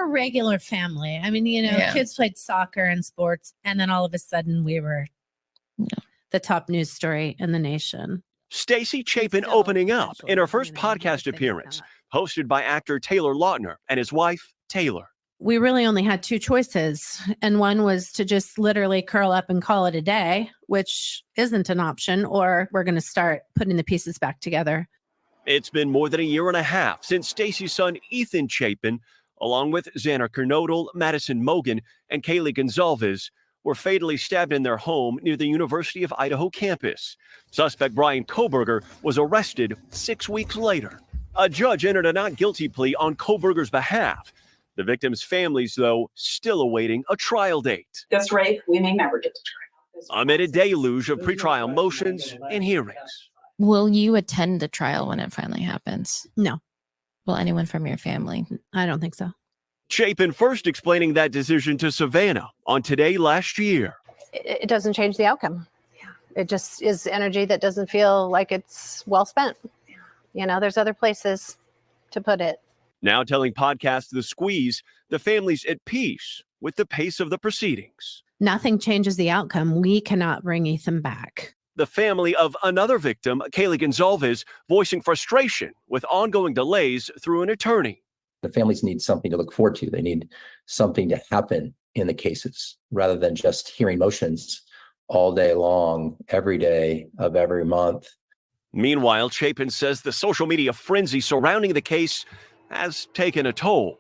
a regular family. I mean, kids played soccer and sports, and then all of a sudden we were the top news story in the nation. Stacey Chapin opening up in her first podcast appearance, hosted by actor Taylor Lautner and his wife, Taylor. We really only had two choices, and one was to just literally curl up and call it a day, which isn't an option, or we're going to start putting the pieces back together. It's been more than a year and a half since Stacey's son, Ethan Chapin, along with Xana Kernodle, Madison Mogan, and Kaylee Gonzalez, were fatally stabbed in their home near the University of Idaho campus. Suspect Brian Kohberger was arrested 6 weeks later. A judge entered a not guilty plea on Kohberger's behalf. The victims' families, though, still awaiting a trial date. This rape, we may never get to trial. Amid a deluge of pretrial motions and hearings. Will you attend the trial when it finally happens? No. Will anyone from your family? I don't think so. Chapin first explaining that decision to Savannah on Today last year. It doesn't change the outcome. It just is energy that doesn't feel like it's well spent. There's other places to put it. Now telling podcast The Squeeze, the family's at peace with the pace of the proceedings. Nothing changes the outcome. We cannot bring Ethan back. The family of another victim, Kaylee Gonzalez, voicing frustration with ongoing delays through an attorney. The families need something to look forward to. They need something to happen in the cases rather than just hearing motions all day long, every day of every month. Meanwhile, Chapin says the social media frenzy surrounding the case has taken a toll.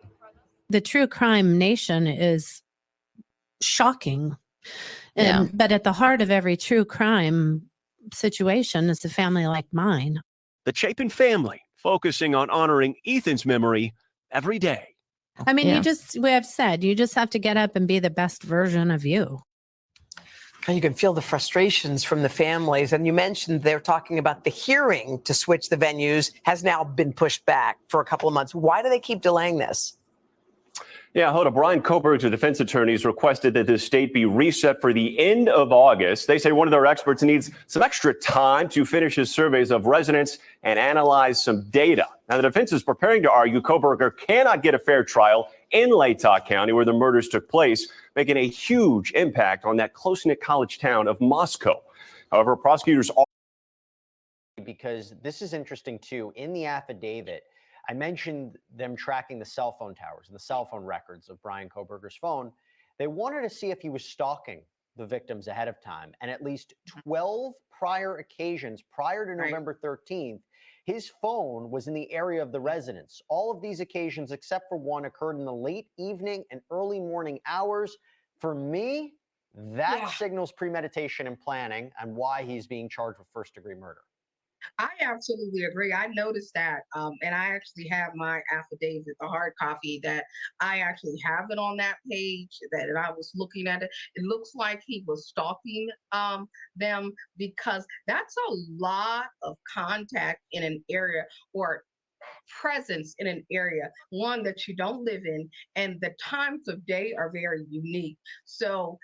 The true crime nation is shocking. But at the heart of every true crime situation is a family like mine. The Chapin family focusing on honoring Ethan's memory every day. I mean, we have said, you just have to get up and be the best version of you. And you can feel the frustrations from the families. And you mentioned they're talking about the hearing to switch the venues has now been pushed back for a couple of months. Why do they keep delaying this? Yeah, Hoda, Brian Kohberger's defense attorneys requested that this date be reset for the end of August. They say one of their experts needs some extra time to finish his surveys of residents and analyze some data. Now, the defense is preparing to argue Kohberger cannot get a fair trial in Latah County, where the murders took place, making a huge impact on that close-knit college town of Moscow. However, prosecutors because this is interesting, too. In the affidavit, I mentioned them tracking the cell phone towers and the cell phone records of Brian Kohberger's phone. They wanted to see if he was stalking the victims ahead of time. And at least 12 prior occasions prior to November 13th, his phone was in the area of the residence. All of these occasions, except for one, occurred in the late evening and early morning hours. For me, that signals premeditation and planning and why he's being charged with first-degree murder. I absolutely agree. I noticed that, and I actually have my affidavit, the hard copy, that I actually have it on that page, that I was looking at it. It looks like he was stalking them, because that's a lot of contact in an area, or presence in an area, one that you don't live in, and the times of day are very unique. So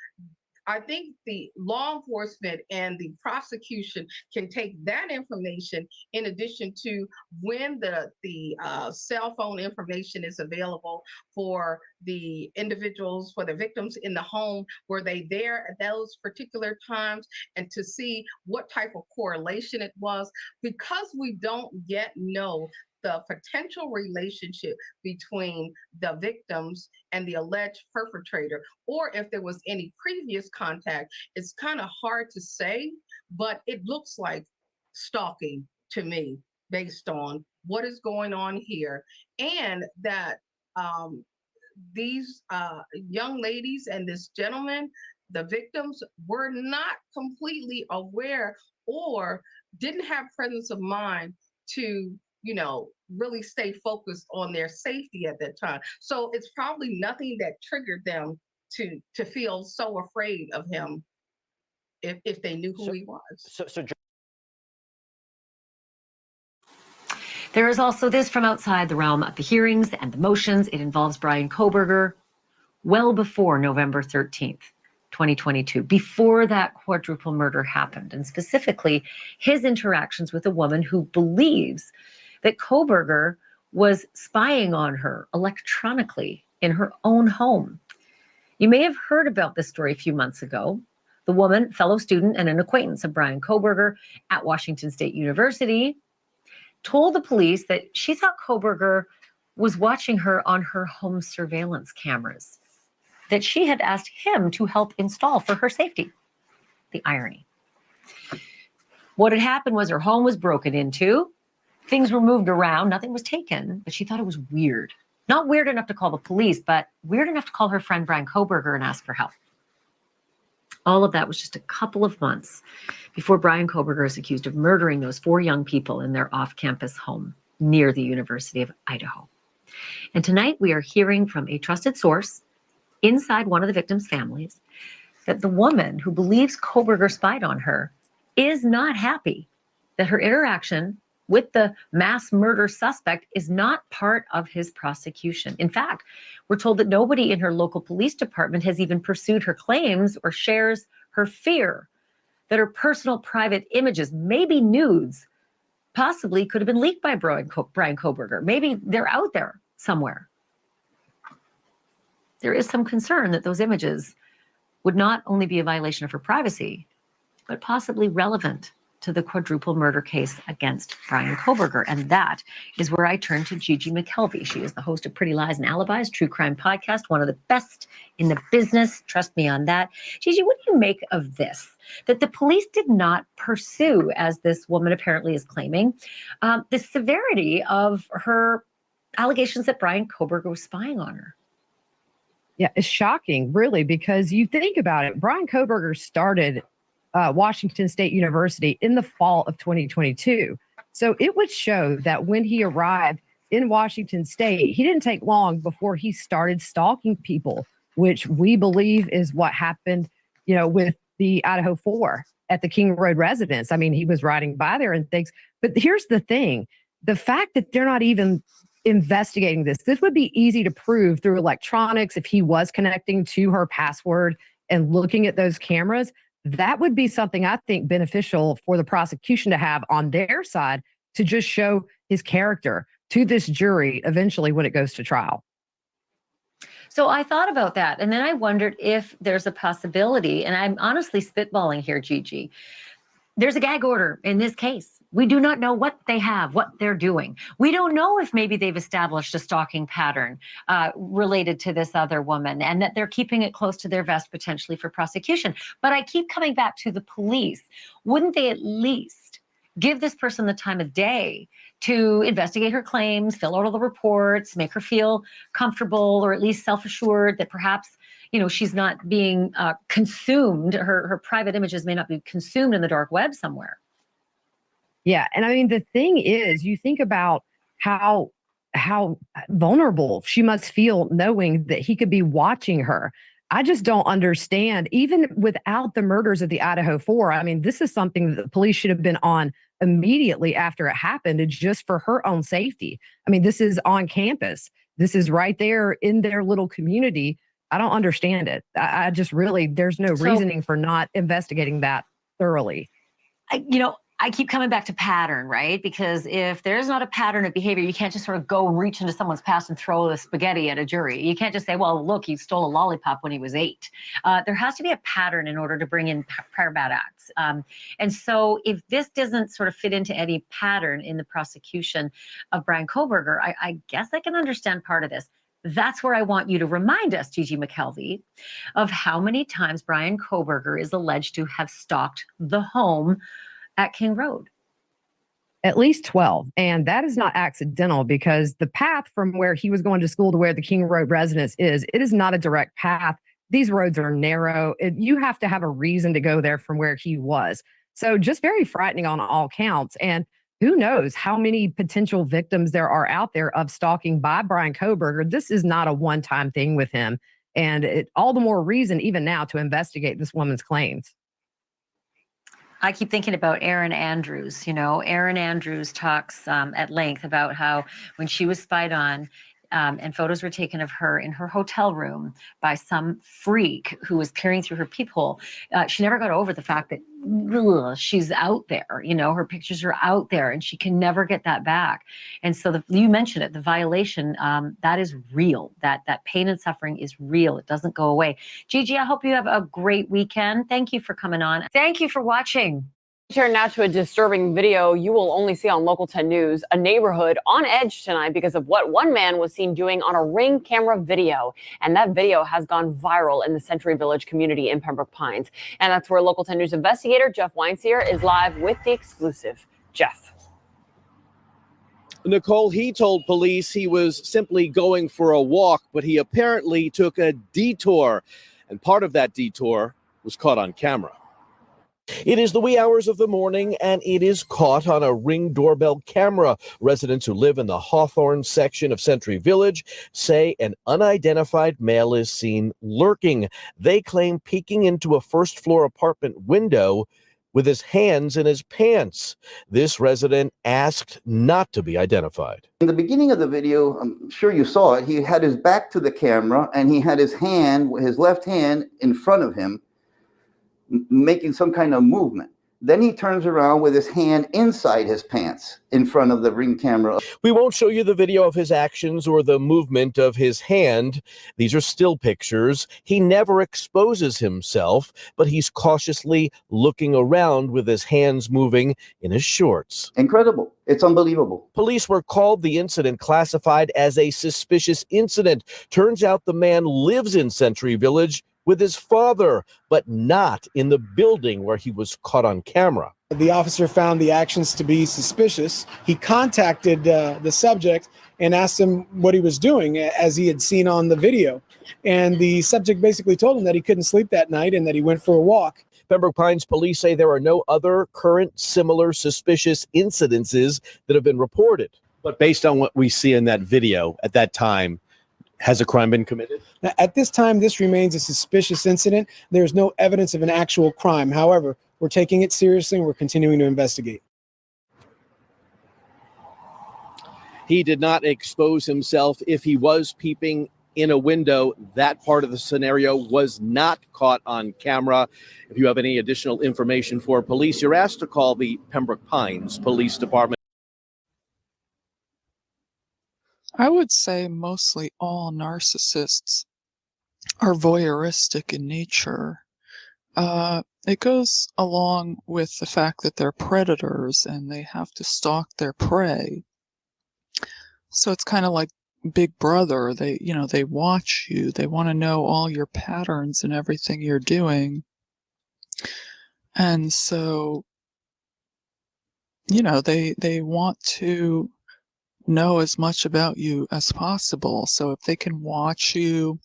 I think the law enforcement and the prosecution can take that information in addition to when the cell phone information is available for the individuals, for the victims in the home. Were they there at those particular times? And to see what type of correlation it was, because we don't yet know the potential relationship between the victims and the alleged perpetrator, or if there was any previous contact. It's kind of hard to say, but it looks like stalking to me based on what is going on here, and that these young ladies and this gentleman, the victims, were not completely aware or didn't have presence of mind to really stay focused on their safety at that time. So it's probably nothing that triggered them to feel so afraid of him if they knew who he was. There is also this from outside the realm of the hearings and the motions. It involves Brian Kohberger well before November 13th, 2022, before that quadruple murder happened, and specifically his interactions with a woman who believes that Kohberger was spying on her electronically in her own home. You may have heard about this story a few months ago. The woman, fellow student and an acquaintance of Bryan Kohberger at Washington State University, told the police that she thought Kohberger was watching her on her home surveillance cameras that she had asked him to help install for her safety. The irony. What had happened was her home was broken into. Things were moved around. Nothing was taken, but she thought it was weird. Not weird enough to call the police, but weird enough to call her friend Bryan Kohberger and ask for help. All of that was just a couple of months before Bryan Kohberger is accused of murdering those 4 young people in their off-campus home near the University of Idaho. And tonight we are hearing from a trusted source inside one of the victims' families that the woman who believes Kohberger spied on her is not happy that her interaction with the mass murder suspect is not part of his prosecution. In fact, we're told that nobody in her local police department has even pursued her claims or shares her fear that her personal private images, maybe nudes, possibly could have been leaked by Bryan Kohberger. Maybe they're out there somewhere. There is some concern that those images would not only be a violation of her privacy, but possibly relevant to the quadruple murder case against Bryan Kohberger. And that is where I turn to Gigi McKelvey. She is the host of Pretty Lies and Alibis, true crime podcast, one of the best in the business. Trust me on that. Gigi, what do you make of this? That the police did not pursue, as this woman apparently is claiming, the severity of her allegations that Bryan Kohberger was spying on her. Yeah, it's shocking, really, because you think about it. Bryan Kohberger started Washington State University in the fall of 2022. So it would show that when he arrived in Washington State, he didn't take long before he started stalking people, which we believe is what happened, with the IDaHO4 at the King Road residence. I mean, he was riding by there and things. But here's the thing. The fact that they're not even investigating this would be easy to prove through electronics if he was connecting to her password and looking at those cameras. That would be something I think beneficial for the prosecution to have on their side to just show his character to this jury eventually when it goes to trial. So I thought about that. And then I wondered if there's a possibility, and I'm honestly spitballing here, Gigi. There's a gag order in this case. We do not know what they have, what they're doing. We don't know if maybe they've established a stalking pattern related to this other woman and that they're keeping it close to their vest potentially for prosecution. But I keep coming back to the police. Wouldn't they at least give this person the time of day to investigate her claims, fill out all the reports, make her feel comfortable or at least self-assured that perhaps she's not being consumed. Her private images may not be consumed in the dark web somewhere. Yeah. And I mean, the thing is, you think about how vulnerable she must feel knowing that he could be watching her. I just don't understand, even without the murders of the IDaHO4. I mean, this is something that the police should have been on immediately after it happened, and just for her own safety. I mean, this is on campus. This is right there in their little community. I don't understand it. I just really, there's no reasoning for not investigating that thoroughly. I keep coming back to pattern, right? Because if there's not a pattern of behavior, you can't just sort of go reach into someone's past and throw the spaghetti at a jury. You can't just say, well, look, he stole a lollipop when he was 8. There has to be a pattern in order to bring in prior bad acts. And so if this doesn't sort of fit into any pattern in the prosecution of Bryan Kohberger, I guess I can understand part of this. That's where I want you to remind us, Gigi McKelvey, of how many times Bryan Kohberger is alleged to have stalked the home at King Road. At least 12. And that is not accidental, because the path from where he was going to school to where the King Road residence is, it is not a direct path. These roads are narrow. You have to have a reason to go there from where he was. So just very frightening on all counts. And who knows how many potential victims there are out there of stalking by Bryan Kohberger. This is not a one-time thing with him. And all the more reason even now to investigate this woman's claims. I keep thinking about Erin Andrews. Erin Andrews talks at length about how when she was spied on, and photos were taken of her in her hotel room by some freak who was peering through her peephole. She never got over the fact that she's out there. You know, her pictures are out there, and she can never get that back. And so you mentioned it, the violation, that is real. That pain and suffering is real. It doesn't go away. Gigi, I hope you have a great weekend. Thank you for coming on. Thank you for watching. Turn now to a disturbing video you will only see on Local 10 News. A neighborhood on edge tonight because of what one man was seen doing on a Ring camera video. And that video has gone viral in the Century Village community in Pembroke Pines. And that's where Local 10 News investigator Jeff Weinseer is live with the exclusive. Jeff. Nicole, he told police he was simply going for a walk, but he apparently took a detour. And part of that detour was caught on camera. It is the wee hours of the morning, and it is caught on a Ring doorbell camera. Residents who live in the Hawthorne section of Century Village say an unidentified male is seen lurking. They claim peeking into a first-floor apartment window with his hands in his pants. This resident asked not to be identified. In the beginning of the video, I'm sure you saw it, he had his back to the camera, and he had his left hand in front of him, making some kind of movement. Then he turns around with his hand inside his pants in front of the Ring camera. We won't show you the video of his actions or the movement of his hand. These are still pictures. He never exposes himself, but he's cautiously looking around with his hands moving in his shorts. Incredible. It's unbelievable. Police were called, the incident classified as a suspicious incident. Turns out the man lives in Century Village with his father, but not in the building where he was caught on camera. The officer found the actions to be suspicious. He contacted the subject and asked him what he was doing, as he had seen on the video. And the subject basically told him that he couldn't sleep that night and that he went for a walk. Pembroke Pines police say there are no other current similar suspicious incidences that have been reported. But based on what we see in that video at that time, has a crime been committed? Now, at this time, this remains a suspicious incident. There's no evidence of an actual crime. However, we're taking it seriously and we're continuing to investigate. He did not expose himself. If he was peeping in a window, that part of the scenario was not caught on camera. If you have any additional information for police, you're asked to call the Pembroke Pines Police Department. I would say mostly all narcissists are voyeuristic in nature. It goes along with the fact that they're predators and they have to stalk their prey. So it's kind of like Big Brother. They watch you. They want to know all your patterns and everything you're doing. And so, they want to know as much about you as possible. So if they can watch you,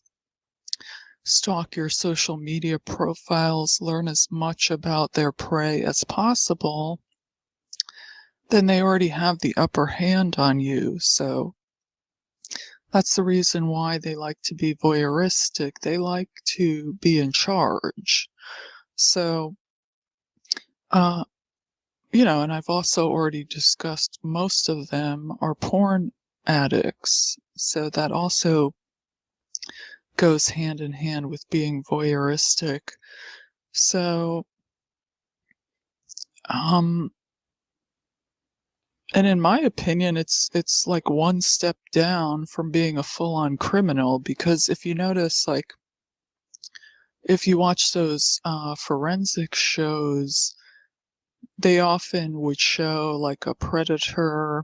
stalk your social media profiles, learn as much about their prey as possible, then they already have the upper hand on you. So that's the reason why they like to be voyeuristic. They like to be in charge. So, and I've also already discussed most of them are porn addicts. So that also goes hand in hand with being voyeuristic. So, and in my opinion, it's like one step down from being a full-on criminal, because if you notice, like, if you watch those forensic shows, they often would show like a predator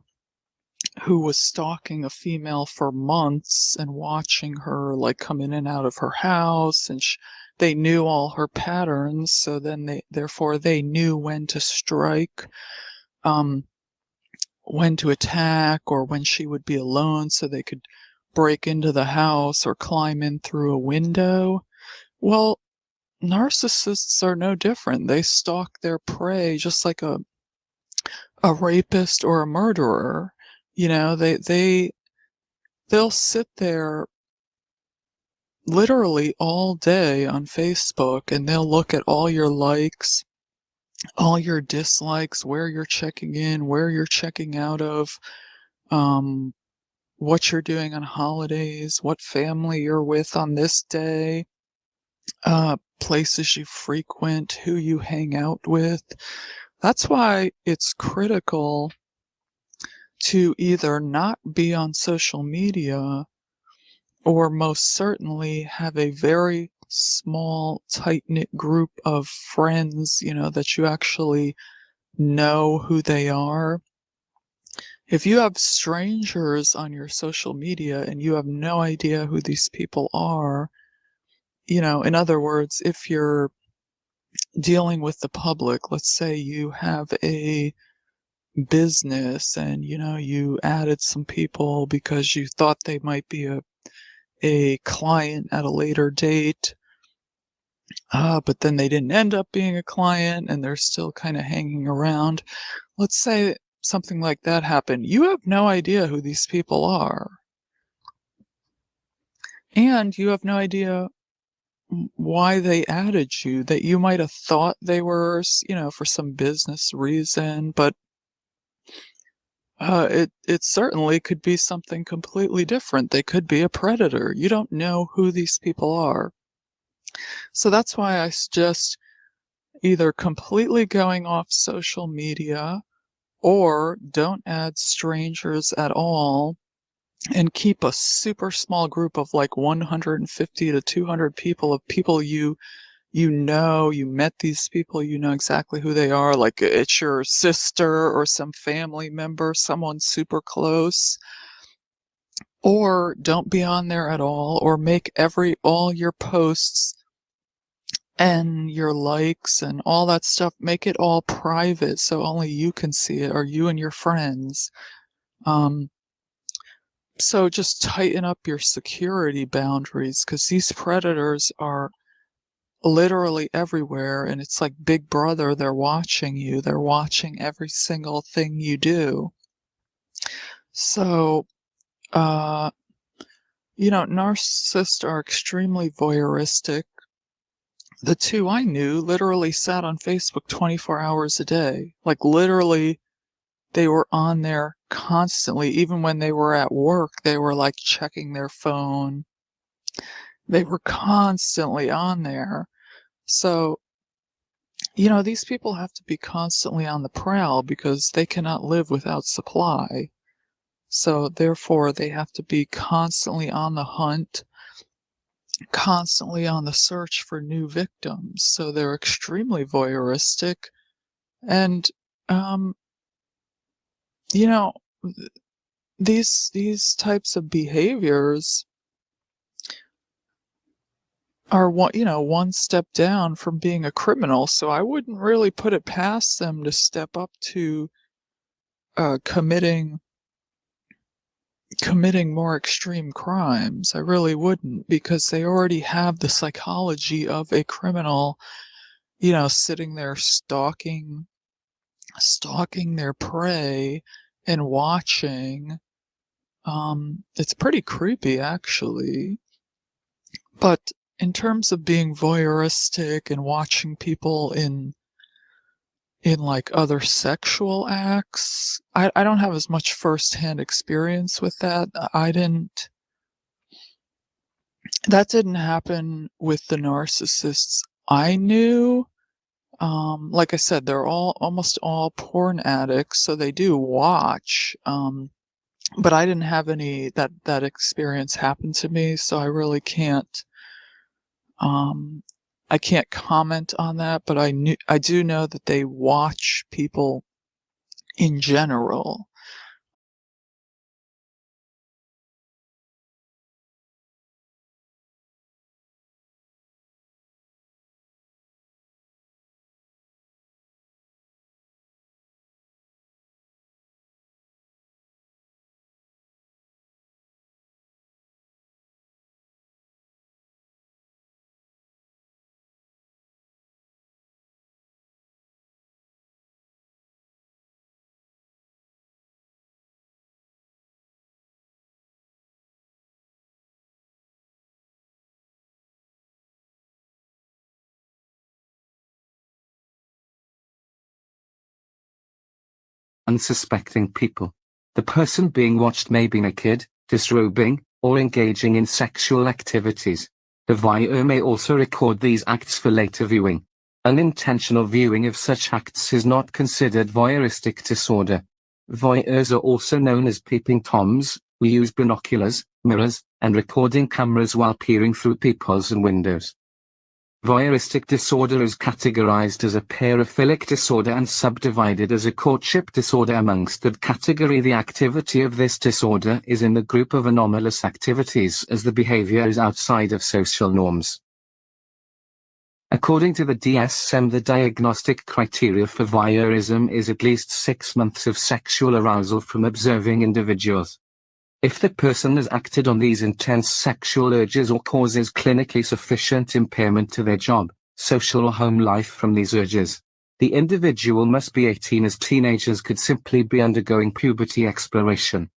who was stalking a female for months and watching her like come in and out of her house, and they knew all her patterns. So then therefore they knew when to strike, when to attack, or when she would be alone so they could break into the house or climb in through a window. Well, narcissists are no different. They stalk their prey just like a rapist or a murderer. They'll sit there literally all day on Facebook and they'll look at all your likes, all your dislikes, where you're checking in, where you're checking out of, what you're doing on holidays, what family you're with on this day, places you frequent, who you hang out with. That's why it's critical to either not be on social media or most certainly have a very small, tight-knit group of friends, that you actually know who they are. If you have strangers on your social media and you have no idea who these people are, in other words, if you're dealing with the public, let's say you have a business and, you added some people because you thought they might be a client at a later date, but then they didn't end up being a client and they're still kind of hanging around. Let's say something like that happened. You have no idea who these people are. And you have no idea why they added you, that you might have thought they were, for some business reason, but it certainly could be something completely different. They could be a predator. You don't know who these people are. So that's why I suggest either completely going off social media or don't add strangers at all and keep a super small group of like 150 to 200 people of people you met these people, you know exactly who they are, like it's your sister or some family member, someone super close. Or don't be on there at all, or make all your posts and your likes and all that stuff, make it all private so only you can see it, or you and your friends. So just tighten up your security boundaries, because these predators are literally everywhere, and it's like Big Brother. They're watching you. They're watching every single thing you do. So, narcissists are extremely voyeuristic. The two I knew literally sat on Facebook 24 hours a day. Like literally, they were on there constantly. Even when they were at work, they were like checking their phone. They were constantly on there. So, these people have to be constantly on the prowl because they cannot live without supply. So therefore, they have to be constantly on the hunt, constantly on the search for new victims. So they're extremely voyeuristic. And, these types of behaviors are one step down from being a criminal. So I wouldn't really put it past them to step up to committing more extreme crimes. I really wouldn't, because they already have the psychology of a criminal, sitting there stalking their prey and watching. It's pretty creepy, actually. But in terms of being voyeuristic and watching people in like other sexual acts, I don't have as much firsthand experience with that. That didn't happen with the narcissists I knew. Like I said, they're almost all porn addicts, so they do watch. But I didn't have any that experience happen to me, so I really can't. I can't comment on that, but I do know that they watch people in general. Unsuspecting people. The person being watched may be a kid, disrobing, or engaging in sexual activities. The voyeur may also record these acts for later viewing. Unintentional viewing of such acts is not considered voyeuristic disorder. Voyeurs are also known as peeping toms, who use binoculars, mirrors, and recording cameras while peering through peepholes and windows. Voyeuristic disorder is categorized as a paraphilic disorder and subdivided as a courtship disorder. Amongst that category, the activity of this disorder is in the group of anomalous activities as the behavior is outside of social norms. According to the DSM, the diagnostic criteria for voyeurism is at least 6 months of sexual arousal from observing individuals. If the person has acted on these intense sexual urges or causes clinically sufficient impairment to their job, social or home life from these urges, the individual must be 18, as teenagers could simply be undergoing puberty exploration.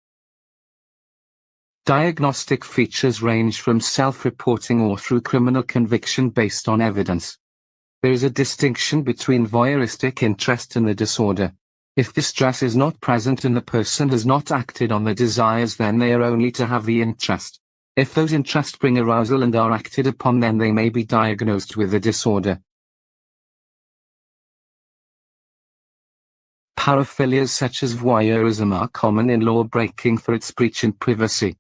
Diagnostic features range from self-reporting or through criminal conviction based on evidence. There is a distinction between voyeuristic interest and the disorder. If distress is not present and the person has not acted on the desires, then they are only to have the interest. If those interests bring arousal and are acted upon, then they may be diagnosed with the disorder. Paraphilias such as voyeurism are common in law breaking for its breach in privacy.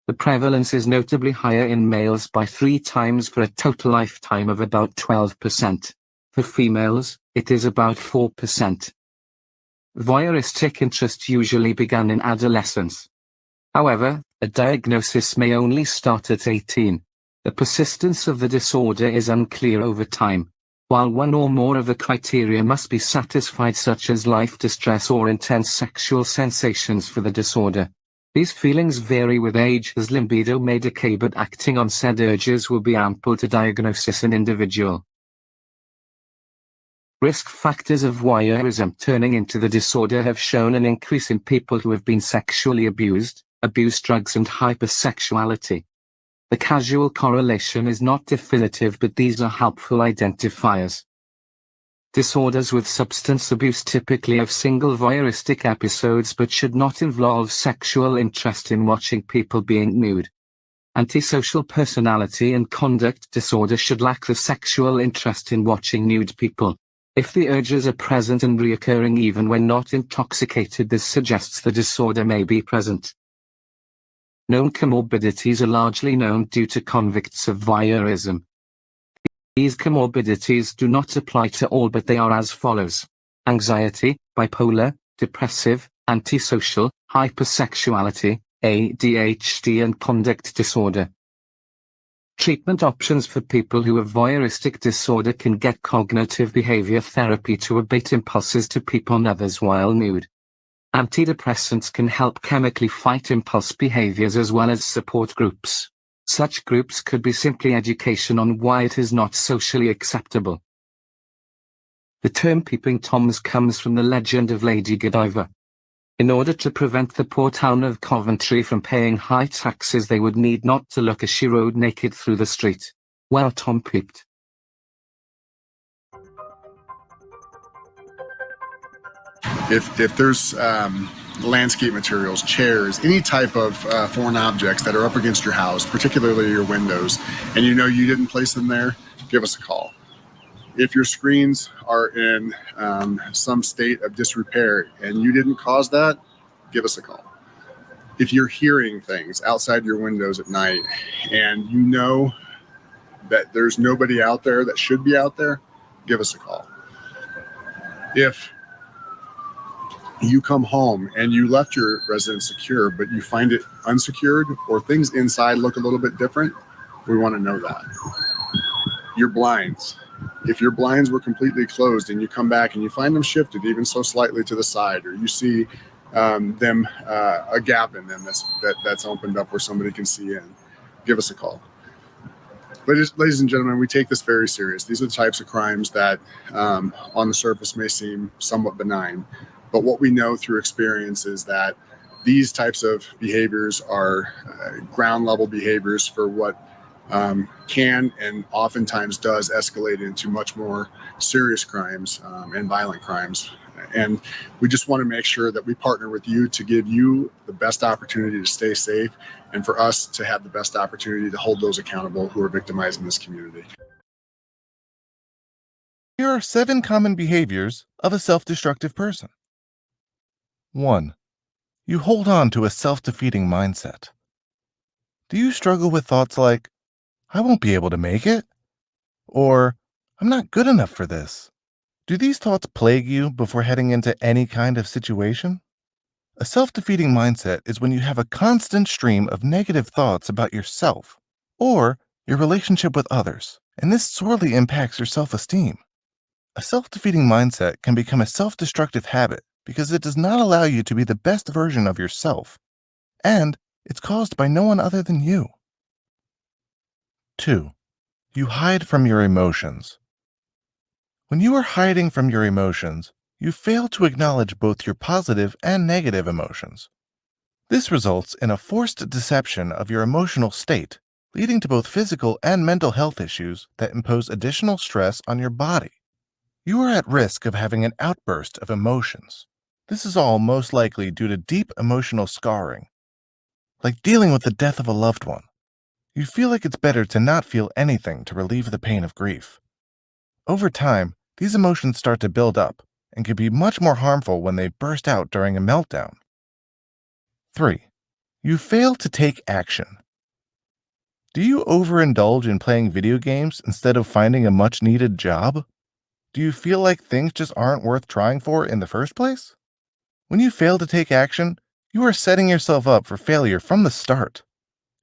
The prevalence is notably higher in males by 3 times for a total lifetime of about 12%. For females, it is about 4%. Voyeuristic interest usually began in adolescence. However, a diagnosis may only start at 18. The persistence of the disorder is unclear over time. While one or more of the criteria must be satisfied, such as life distress or intense sexual sensations for the disorder, these feelings vary with age, as libido may decay, but acting on said urges will be ample to diagnose an individual. Risk factors of voyeurism turning into the disorder have shown an increase in people who have been sexually abused, abused drugs, and hypersexuality. The causal correlation is not definitive, but these are helpful identifiers. Disorders with substance abuse typically have single voyeuristic episodes but should not involve sexual interest in watching people being nude. Antisocial personality and conduct disorder should lack the sexual interest in watching nude people. If the urges are present and reoccurring even when not intoxicated, this suggests the disorder may be present. Known comorbidities are largely known due to convicts of voyeurism. These comorbidities do not apply to all, but they are as follows: anxiety, bipolar, depressive, antisocial, hypersexuality, ADHD, and conduct disorder. Treatment options for people who have voyeuristic disorder can get cognitive behavior therapy to abate impulses to peep on others while nude. Antidepressants can help chemically fight impulse behaviors as well as support groups. Such groups could be simply education on why it is not socially acceptable. The term peeping toms comes from the legend of Lady Godiva. In order to prevent the poor town of Coventry from paying high taxes, they would need not to look as she rode naked through the street. Well, Tom peeped. If there's landscape materials, chairs, any type of foreign objects that are up against your house, particularly your windows, and you know you didn't place them there, give us a call. If your screens are in some state of disrepair and you didn't cause that, give us a call. If you're hearing things outside your windows at night and you know that there's nobody out there that should be out there, give us a call. If you come home and you left your residence secure, but you find it unsecured or things inside look a little bit different, we want to know that. Your blinds. If your blinds were completely closed and you come back and you find them shifted even so slightly to the side, or you see a gap in them that's opened up where somebody can see in, give us a call. Ladies and gentlemen, we take this very serious. These are the types of crimes that on the surface may seem somewhat benign. But what we know through experience is that these types of behaviors are ground level behaviors for what can and oftentimes does escalate into much more serious crimes and violent crimes And we just want to make sure that we partner with you to give you the best opportunity to stay safe and for us to have the best opportunity to hold those accountable who are victimizing this community. Here are 7 common behaviors of a self-destructive person. 1. You hold on to a self-defeating mindset. Do you struggle with thoughts like, I won't be able to make it? Or, I'm not good enough for this? Do these thoughts plague you before heading into any kind of situation? A self-defeating mindset is when you have a constant stream of negative thoughts about yourself or your relationship with others, and this sorely impacts your self-esteem. A self-defeating mindset can become a self-destructive habit because it does not allow you to be the best version of yourself, and it's caused by no one other than you. 2. You hide from your emotions. When you are hiding from your emotions, you fail to acknowledge both your positive and negative emotions. This results in a forced deception of your emotional state, leading to both physical and mental health issues that impose additional stress on your body. You are at risk of having an outburst of emotions. This is all most likely due to deep emotional scarring, like dealing with the death of a loved one. You feel like it's better to not feel anything to relieve the pain of grief. Over time, these emotions start to build up and can be much more harmful when they burst out during a meltdown. 3. You fail to take action. Do you overindulge in playing video games instead of finding a much-needed job? Do you feel like things just aren't worth trying for in the first place? When you fail to take action, you are setting yourself up for failure from the start.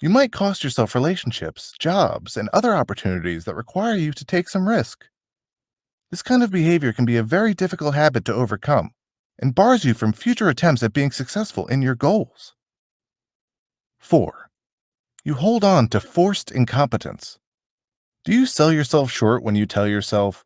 You might cost yourself relationships, jobs, and other opportunities that require you to take some risk. This kind of behavior can be a very difficult habit to overcome and bars you from future attempts at being successful in your goals. 4. You hold on to forced incompetence. Do you sell yourself short when you tell yourself,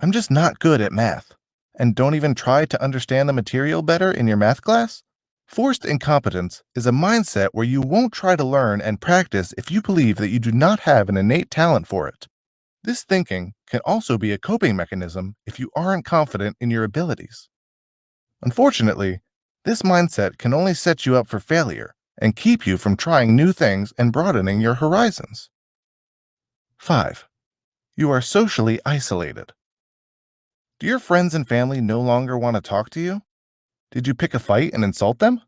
I'm just not good at math, and don't even try to understand the material better in your math class? Forced incompetence is a mindset where you won't try to learn and practice if you believe that you do not have an innate talent for it. This thinking can also be a coping mechanism if you aren't confident in your abilities. Unfortunately, this mindset can only set you up for failure and keep you from trying new things and broadening your horizons. 5. You are socially isolated. Do your friends and family no longer want to talk to you? Did you pick a fight and insult them?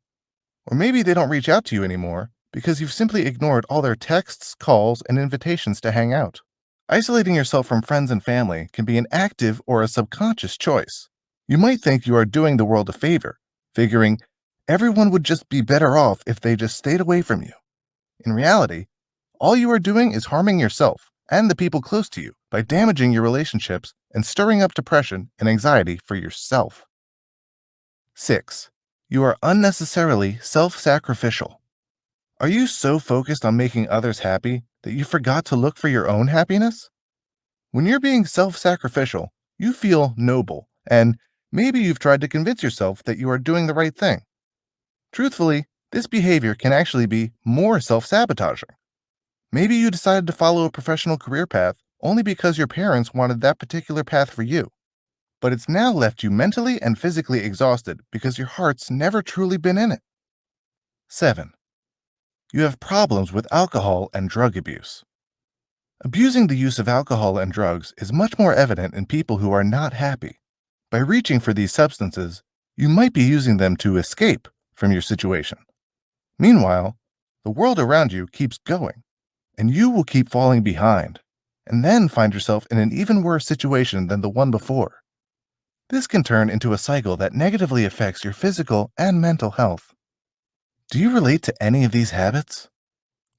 Or maybe they don't reach out to you anymore because you've simply ignored all their texts, calls, and invitations to hang out. Isolating yourself from friends and family can be an active or a subconscious choice. You might think you are doing the world a favor, figuring everyone would just be better off if they just stayed away from you. In reality, all you are doing is harming yourself and the people close to you by damaging your relationships and stirring up depression and anxiety for yourself. 6. You are unnecessarily self-sacrificial. Are you so focused on making others happy that you forgot to look for your own happiness? When you're being self-sacrificial, you feel noble, and maybe you've tried to convince yourself that you are doing the right thing. Truthfully, this behavior can actually be more self-sabotaging. Maybe you decided to follow a professional career path only because your parents wanted that particular path for you, but it's now left you mentally and physically exhausted because your heart's never truly been in it. 7. You have problems with alcohol and drug abuse. Abusing the use of alcohol and drugs is much more evident in people who are not happy. By reaching for these substances, you might be using them to escape from your situation. Meanwhile, the world around you keeps going, and you will keep falling behind, and then find yourself in an even worse situation than the one before. This can turn into a cycle that negatively affects your physical and mental health. Do you relate to any of these habits?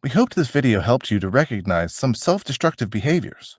We hoped this video helped you to recognize some self-destructive behaviors.